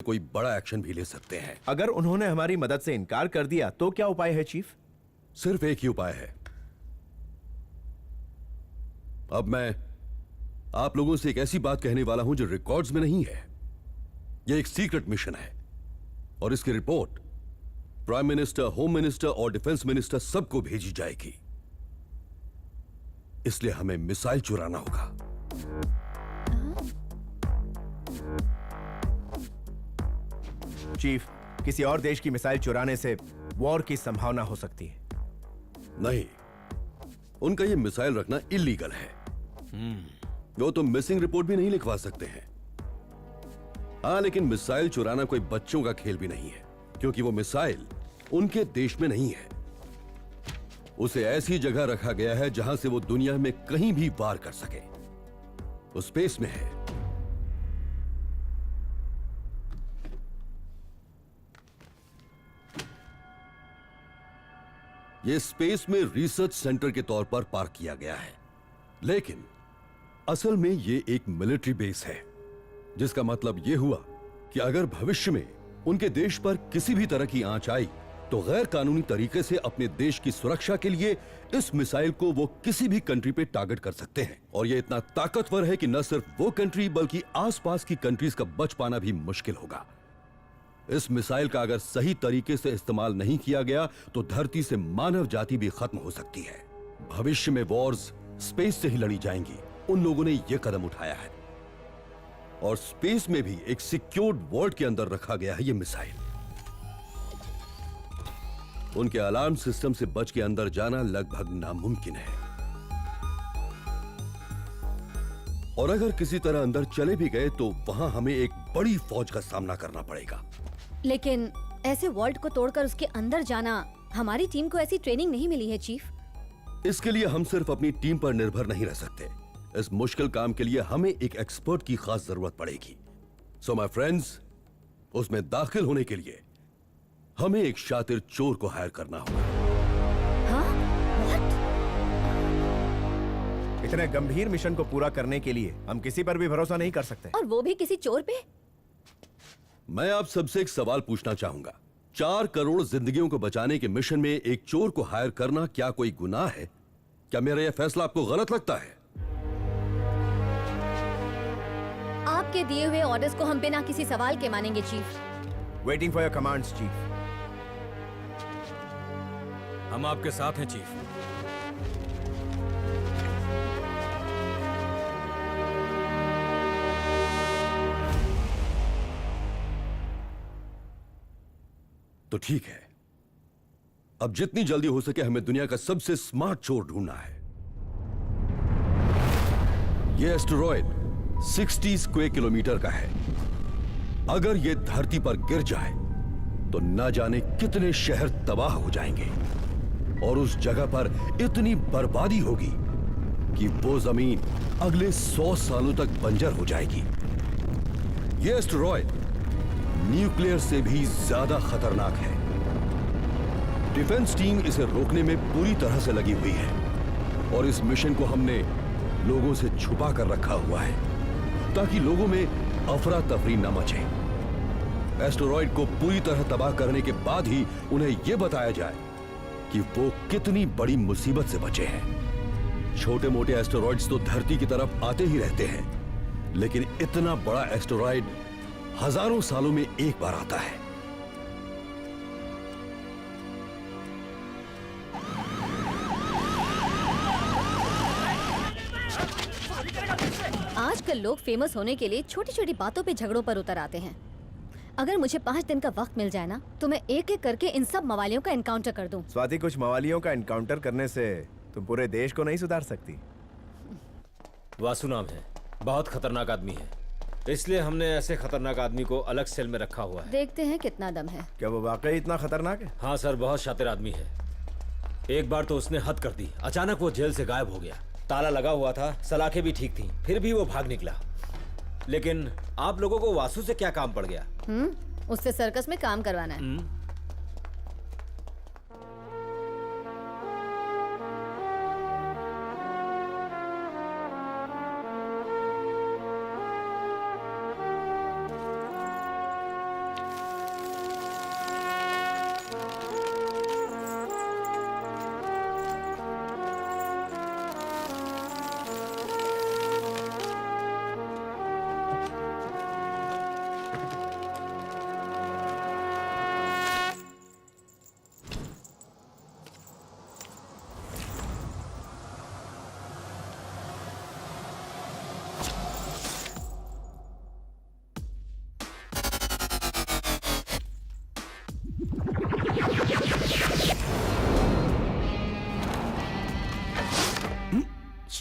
कोई बड़ा एक्शन भी ले सकते हैं। अगर उन्होंने हमारी मदद से इनकार कर दिया तो क्या उपाय है चीफ? सिर्फ एक ही उपाय है। अब मैं आप लोगों से एक ऐसी बात कहने वाला हूं जो रिकॉर्ड्स में नहीं है। यह एक सीक्रेट मिशन है और इसकी report prime minister, home minister और डिफेंस मिनिस्टर सबको भेजी जाएगी। इसलिए हमें मिसाइल चुराना होगा। चीफ, किसी और देश की मिसाइल चुराने से वॉर की संभावना हो सकती है। नहीं, उनका यह मिसाइल रखना इलीगल है। वो तो मिसिंग रिपोर्ट भी नहीं लिखवा सकते हैं। हाँ, लेकिन मिसाइल चुराना कोई बच्चों का खेल भी नहीं है, क्योंकि वो मिसाइल उनके देश में नहीं है। उसे ऐसी जगह रखा गया है जहां से वो दुनिया में कहीं भी वार कर सके। वो स्पेस में है। यह स्पेस में रिसर्च सेंटर के तौर पर पार्क किया गया है, लेकिन असल में यह एक मिलिट्री बेस है, जिसका मतलब यह हुआ कि अगर भविष्य में उनके देश पर किसी भी तरह की आंच आई तो गैर कानूनी तरीके से अपने देश की सुरक्षा के लिए इस मिसाइल को वो किसी भी कंट्री पे टारगेट कर सकते हैं। और ये इतना ताकतवर है कि न सिर्फ वो कंट्री बल्कि आसपास की कंट्रीज का बच पाना भी मुश्किल होगा। इस मिसाइल का अगर सही तरीके से इस्तेमाल नहीं किया गया तो धरती से मानव जाति भी खत्म हो सकती है। भविष्य में वॉर्स स्पेस से ही लड़ी जाएंगी। उन लोगों ने यह कदम उठाया है और स्पेस में भी एक सिक्योर्ड वर्ल्ड के अंदर रखा गया है यह मिसाइल। उनके अलार्म सिस्टम से बच के अंदर जाना लगभग नामुमकिन है, और अगर किसी तरह अंदर चले भी गए तो वहां हमें एक बड़ी फौज का सामना करना पड़ेगा। लेकिन ऐसे वर्ल्ड को तोड़कर उसके अंदर जाना, हमारी टीम को ऐसी ट्रेनिंग नहीं मिली है चीफ। इसके लिए हम सिर्फ अपनी टीम पर निर्भर नहीं रह सकते। इस मुश्किल काम के लिए हमें एक एक्सपर्ट की खास जरूरत पड़ेगी। सो माय फ्रेंड्स, उसमें दाखिल होने के लिए हमें एक शातिर चोर को हायर करना होगा। हाँ? What? इतने गंभीर मिशन को पूरा करने के लिए हम किसी पर भी भरोसा नहीं कर सकते। और वो भी किसी चोर पे? मैं आप सबसे एक सवाल पूछना चाहूंगा। 4 करोड़ जिंदगियों को बचाने के मिशन में एक चोर को हायर करना क्या कोई गुनाह है? क्या मेरा यह फैसला आपको गलत लगता है? आपके दिए हुए ऑर्डर्स को हम बिना किसी सवाल के मानेंगे chief. Waiting for your commands chief. हम आपके साथ हैं चीफ। तो ठीक है, अब जितनी जल्दी हो सके हमें दुनिया का सबसे स्मार्ट चोर ढूंढना है। यह एस्टेरॉयड 60 स्क्वायर किलोमीटर का है। अगर यह धरती पर गिर जाए तो न जाने कितने शहर तबाह हो जाएंगे और उस जगह पर इतनी बर्बादी होगी कि वो जमीन अगले 100 सालों तक बंजर हो जाएगी। यह एस्टेरॉयड न्यूक्लियर से भी ज्यादा खतरनाक है। डिफेंस टीम इसे रोकने में पूरी तरह से लगी हुई है और इस मिशन को हमने लोगों से छुपा कर रखा हुआ है ताकि लोगों में अफरा तफरी न मचे। एस्टेरॉयड को पूरी तरह तबाह करने के बाद ही उन्हें यह बताया जाए कि वो कितनी बड़ी मुसीबत से बचे हैं। छोटे मोटे एस्टेरॉयड्स तो धरती की तरफ आते ही रहते हैं, लेकिन इतना बड़ा एस्टेरॉयड हजारों सालों में एक बार आता है। आजकल लोग फेमस होने के लिए छोटी छोटी बातों पे झगड़ों पर उतर आते हैं। अगर मुझे 5 दिन का वक्त मिल जाए ना, तो मैं एक एक करके इन सब मवालियों का एनकाउंटर कर दूं। स्वाति, कुछ मवालियों का एनकाउंटर करने से तुम पूरे देश को नहीं सुधार सकती। वासु नाम है, बहुत खतरनाक आदमी है, इसलिए हमने ऐसे खतरनाक आदमी को अलग सेल में रखा हुआ है। देखते हैं कितना दम है। क्या वो वाकई इतना खतरनाक है? हाँ सर, बहुत शातिर आदमी है। एक बार तो उसने हद कर दी। अचानक वो जेल से गायब हो गया। ताला लगा हुआ था, सलाखें भी ठीक थी, फिर भी वो भाग निकला। लेकिन आप लोगों को वासु से क्या काम पड़ गया? उससे सर्कस में काम करवाना है।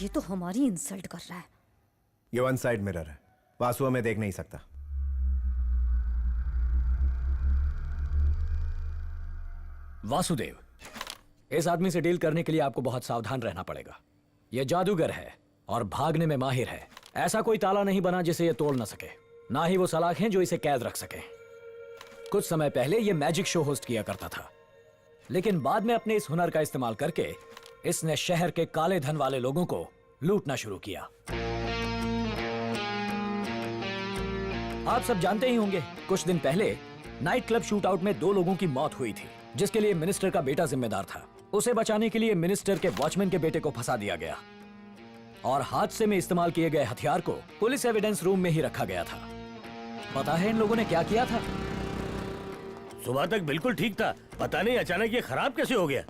ये तो हमारी इंसल्ट कर रहा है। ये वन साइड मिरर है, वासु हमें देख नहीं सकता। वासुदेव, इस आदमी से डील करने के लिए आपको बहुत सावधान रहना पड़ेगा। यह जादूगर है और भागने में माहिर है। ऐसा कोई ताला नहीं बना जिसे यह तोड़ ना सके, ना ही वो सलाखें जो इसे कैद रख सके। कुछ समय पहले यह मैजिक शो होस्ट किया करता था, लेकिन बाद में अपने इस हुनर का इस्तेमाल करके इसने शहर के काले धन वाले लोगों को लूटना शुरू किया। आप सब जानते ही होंगे, कुछ दिन पहले नाइट क्लब शूटआउट में 2 लोगों की मौत हुई थी, जिसके लिए मिनिस्टर का बेटा जिम्मेदार था। उसे बचाने के लिए मिनिस्टर के वॉचमैन के बेटे को फंसा दिया गया और हादसे में इस्तेमाल किए गए हथियार को पुलिस एविडेंस रूम में ही रखा गया था। पता है इन लोगों ने क्या किया था? सुबह तक बिल्कुल ठीक था, पता नहीं अचानक ये खराब कैसे हो गया।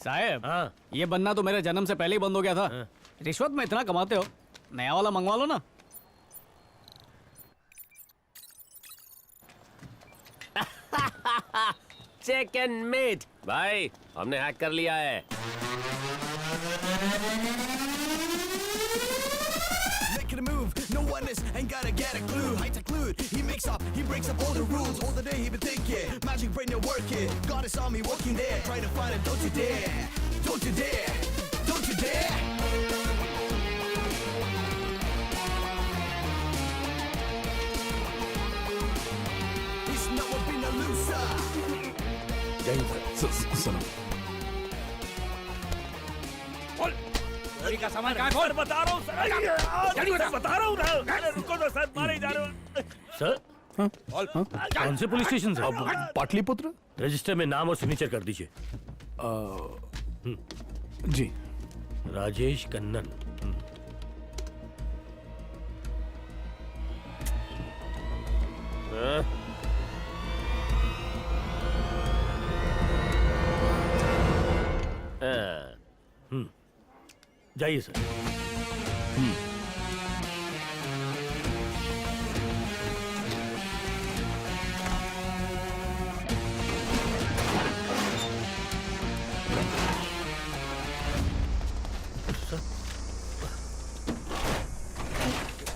साहब, हाँ। ये बनना तो मेरे जन्म से पहले ही बंद हो गया था। रिश्वत में इतना कमाते हो, नया वाला मंगवा लो ना। चिकन मीट भाई, हमने हैक कर लिया है। Making a move, no one is, ain't gotta get a clue. Heights occlude, he makes up, he breaks up all the rules. All the day he been thinking, magic brain you're working. God is on me, working there, try to find him. Don't you dare, don't you dare, don't you dare. He's never been a loser. चोरी का सामान कहाँ खोल? बता रहा हूँ sir, बता रहा हूँ ना। अरे रुको तो सर, मारे जा रहे हो सर। कौन से पुलिस स्टेशन से? पाटलिपुत्र। रजिस्टर में नाम और सिग्नेचर कर दीजिए। जी। राजेश कन्नन। जाइए सर।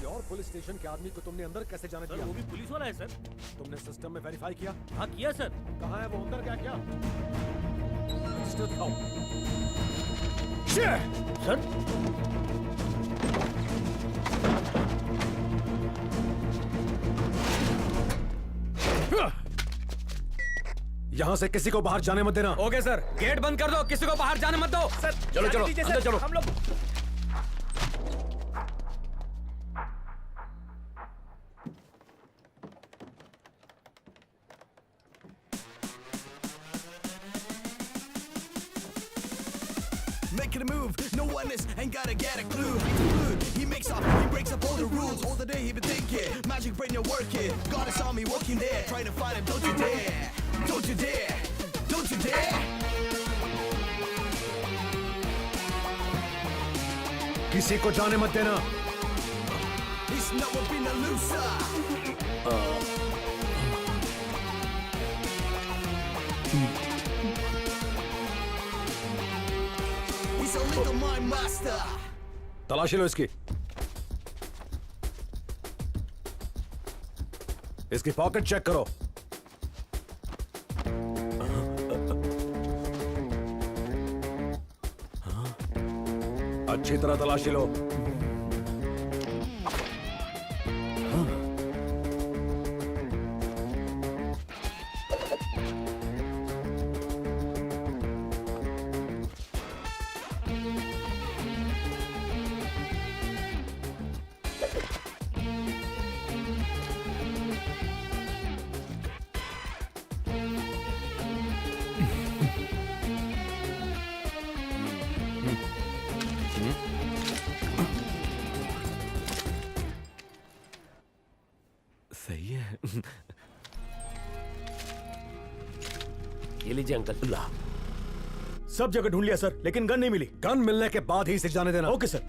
और पुलिस स्टेशन के आदमी को तुमने अंदर कैसे जाने दिया? वो भी पुलिस वाला है सर। तुमने सिस्टम में वेरीफाई किया? हाँ किया सर। कहाँ है वो? अंदर क्या किया? रजिस्टर दिखाओ। सर यहाँ से किसी को बाहर जाने मत देना। ओके सर, गेट बंद कर दो, किसी को बाहर जाने मत दो। सर चलो चलो अंदर चलो। हम लोग Making a move, no one is, ain't gotta get a clue. He makes up, he breaks up all the rules. All the day he been thinking, magic brain you're working. God is on me, working there, trying to find him. Don't you dare, don't you dare, don't you dare. किसी को जाने मत देना। He's never been a loser. He's a little mind master. तलाशी लो इसकी। इसकी pocket check करो। अच्छी तरह तलाशी लो। सही है। ये लीजिए अंकल। ला। सब जगह ढूंढ लिया सर, लेकिन गन नहीं मिली। गन मिलने के बाद ही इसे जाने देना। Okay sir.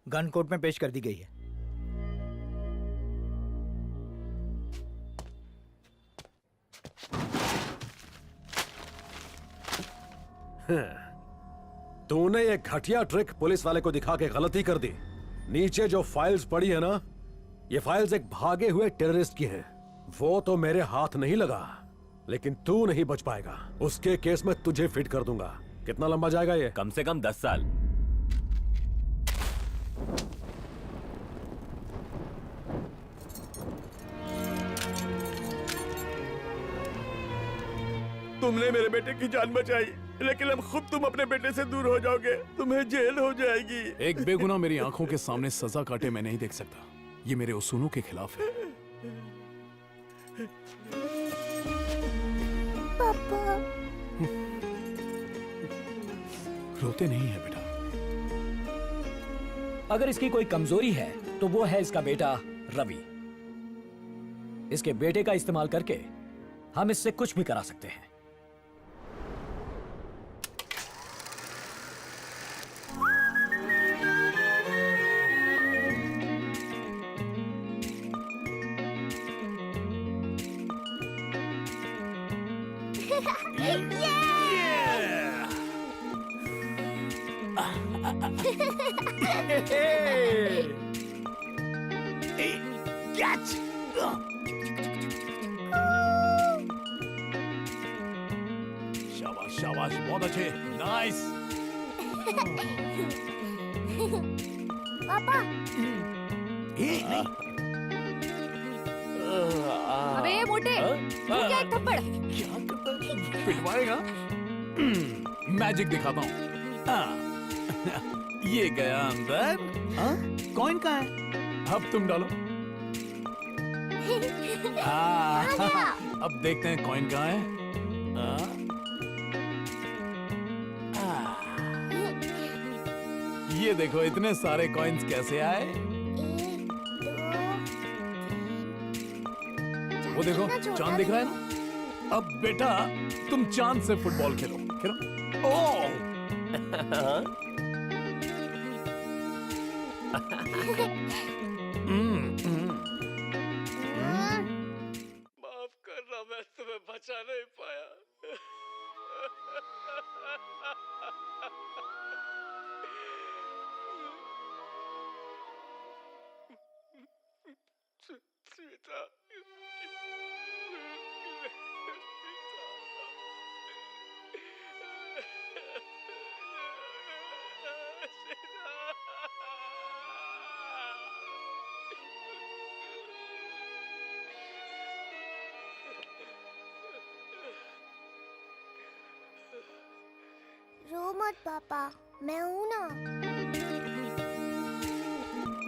गन कोर्ट में पेश कर दी गई है। तूने ये घटिया ट्रिक पुलिस वाले को दिखा के गलती कर दी। नीचे जो फाइल्स पड़ी है ना, ये फाइल्स एक भागे हुए टेररिस्ट की हैं। वो तो मेरे हाथ नहीं लगा, लेकिन तू नहीं बच पाएगा। उसके केस में तुझे फिट कर दूंगा। कितना लंबा जाएगा ये? कम से कम 10 साल। तुमने मेरे बेटे की जान बचाई, लेकिन अब खुद तुम अपने बेटे से दूर हो जाओगे। तुम्हें जेल हो जाएगी। एक बेगुनाह मेरी आंखों के सामने सजा काटे मैं नहीं देख सकता। ये मेरे उसूलों के खिलाफ है। पापा। रोते नहीं है बेटा। अगर इसकी कोई कमजोरी है तो वो है इसका बेटा रवि। इसके बेटे का इस्तेमाल करके हम इससे कुछ भी करा सकते हैं। शाबाश शाबाश, बहुत अच्छे, नाइस। पापा। अबे मोटे, तू क्या एक थप्पड़? पिटवाएगा? मैजिक दिखाता हूँ। ये गया अंदर। कॉइन कहाँ है? अब तुम डालो। अब देखते हैं कॉइन कहाँ है। ये देखो इतने सारे कॉइन्स कैसे आए। 1, 2, 3। वो देखो चांद दिख रहा है ना। अब बेटा तुम चांद से फुटबॉल खेलो खेलो। ओह माफ करना, मैं तुम्हें बचा नहीं पाया। सीता। रो मत पापा, मैं हूं ना।